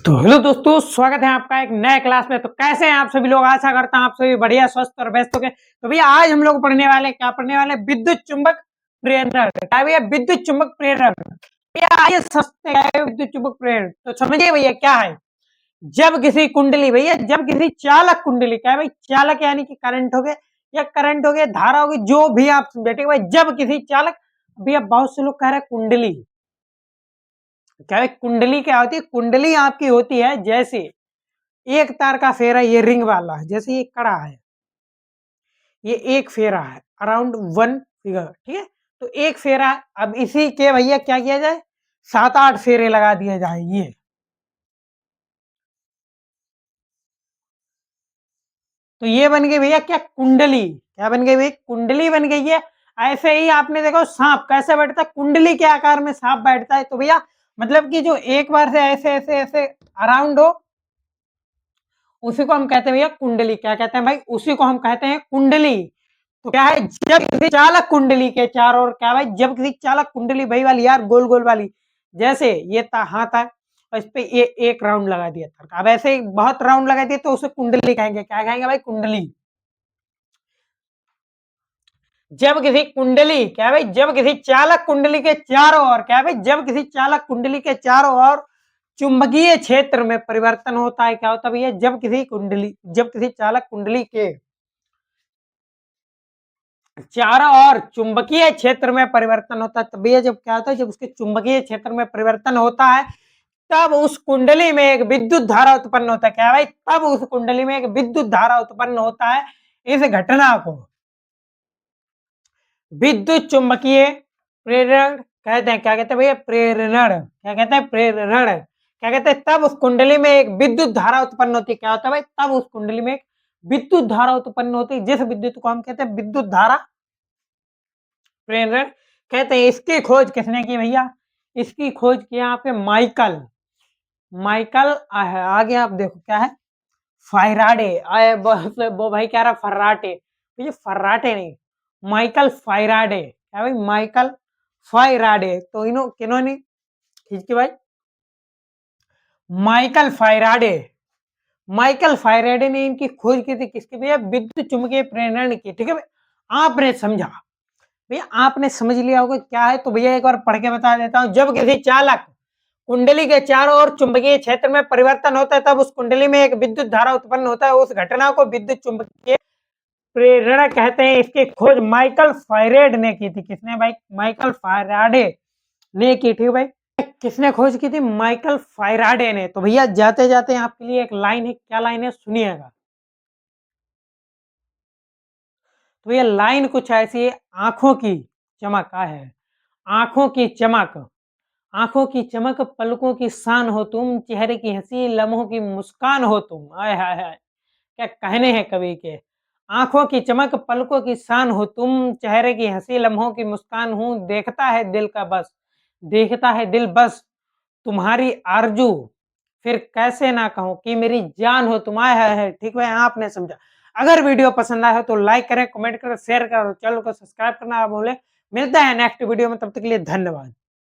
तो हेलो दोस्तों, स्वागत है आपका एक नए क्लास में। तो कैसे हैं आप सभी लोग? आशा करता हूं आप सभी बढ़िया, स्वस्थ और व्यस्त होंगे। तो भैया आज हम लोग पढ़ने वाले क्या पढ़ने वाले? विद्युत चुंबक प्रेरण। क्या भैया? विद्युत चुंबक प्रेरण। भैया आइए समझते हैं विद्युत चुंबक प्रेरण। तो समझिए भैया क्या है। जब किसी कुंडली, भैया जब किसी चालक कुंडली, क्या है भाई? चालक यानी कि करंट हो गए या करंट हो गए, धारा होगी, जो भी आप बैठे भाई, जब किसी चालक, भैया बहुत से लोग कह रहे हैं कुंडली, क्या है कुंडली? क्या होती है कुंडली? आपकी होती है जैसे एक तार का फेरा, ये रिंग वाला है, जैसे ये कड़ा है, ये एक फेरा है अराउंड वन फिगर, ठीक है। तो एक फेरा, अब इसी के भैया क्या किया जाए, 7-8 फेरे लगा दिए जाए। ये तो ये बन गई भैया क्या? कुंडली। क्या बन गई भाई? कुंडली बन गई है। ऐसे ही आपने देखो सांप कैसे बैठता है, कुंडली के आकार में सांप बैठता है। तो भैया मतलब कि जो एक बार से ऐसे ऐसे ऐसे अराउंड हो, उसी को हम कहते हैं भैया कुंडली। क्या कहते हैं भाई? उसी को हम कहते हैं कुंडली। तो क्या है, जब किसी चालक कुंडली के चारों ओर, क्या भाई, जब किसी चालक कुंडली भाई वाली यार, गोल गोल वाली, जैसे ये हाथ है और इस पे ये एक राउंड लगा दिया था। अब ऐसे ही बहुत राउंड लगा दिए तो उसे कुंडली कहेंगे। क्या कहेंगे भाई? कुंडली। जब किसी कुंडली, क्या भाई, जब किसी चालक कुंडली के चारों ओर, क्या भाई, जब किसी चालक कुंडली के चारों ओर चुंबकीय क्षेत्र में परिवर्तन होता है। क्या होता है भैया? जब किसी कुंडली, जब किसी चालक कुंडली के चारों ओर चुंबकीय क्षेत्र में परिवर्तन होता है, तब भैया जब क्या होता है, जब उसके चुंबकीय क्षेत्र में परिवर्तन होता है, तब उस कुंडली में एक विद्युत धारा उत्पन्न होता है। क्या भाई? तब उस कुंडली में एक विद्युत धारा उत्पन्न होता है। इस घटना को विद्युत चुंबकीय प्रेरण कहते हैं। क्या कहते हैं भैया? प्रेरण। क्या कहते हैं? प्रेरण। क्या कहते हैं? तब उस कुंडली में एक विद्युत धारा उत्पन्न होती है। क्या होता है भाई? तब उस कुंडली में एक विद्युत धारा उत्पन्न होती है, जिस विद्युत को हम कहते हैं विद्युत धारा प्रेरण कहते हैं। इसकी खोज किसने की भैया? इसकी खोज किया आपके माइकल, माइकल आगे आप देखो क्या है, फायराडे। वो भाई कह रहा फर्राटे, ये फर्राटे नहीं, माइकल फायराडे। क्या भाई? माइकल फायराडे। तो इन्हों किन्होंने खींच के भाई? माइकल फायराडे। माइकल फायराडे ने इनकी खोज की थी। किसकी भैया? विद्युत चुंबकीय प्रेरण की। ठीक है भाई, आपने समझा, भैया आपने समझ लिया होगा क्या है। तो भैया एक बार पढ़ के बता देता हूं। जब किसी चालक कुंडली के चारों ओर चुंबकीय क्षेत्र में परिवर्तन होता है, तब उस कुंडली में एक विद्युत धारा उत्पन्न होता है। उस घटना को विद्युत चुंबकीय प्रेरण कहते हैं। इसकी खोज माइकल फायराडे ने की थी। किसने भाई? माइकल फायराडे ने की थी भाई। किसने खोज की थी? माइकल फायराडे ने। तो भैया जाते जाते आपके लिए एक लाइन है, क्या लाइन है सुनिएगा। तो भैया लाइन कुछ ऐसी है, आंखों की चमक है, आंखों की चमक, आंखों की चमक, पलकों की शान हो तुम, चेहरे की हंसी, लम्हों की मुस्कान हो तुम। आय हाय हाय, क्या कहने हैं कवि के। आंखों की चमक, पलकों की शान हो तुम, चेहरे की हंसी, लम्हों की मुस्कान हूँ, देखता है दिल का बस, देखता है दिल बस तुम्हारी आरजू, फिर कैसे ना कहूं कि मेरी जान हो तुम। आए है ठीक है, आपने समझा। अगर वीडियो पसंद आया हो तो लाइक करें, कमेंट करें, शेयर करें, चैनल को सब्सक्राइब करना ना भूलें। मिलता है नेक्स्ट वीडियो में, तब तक के लिए धन्यवाद।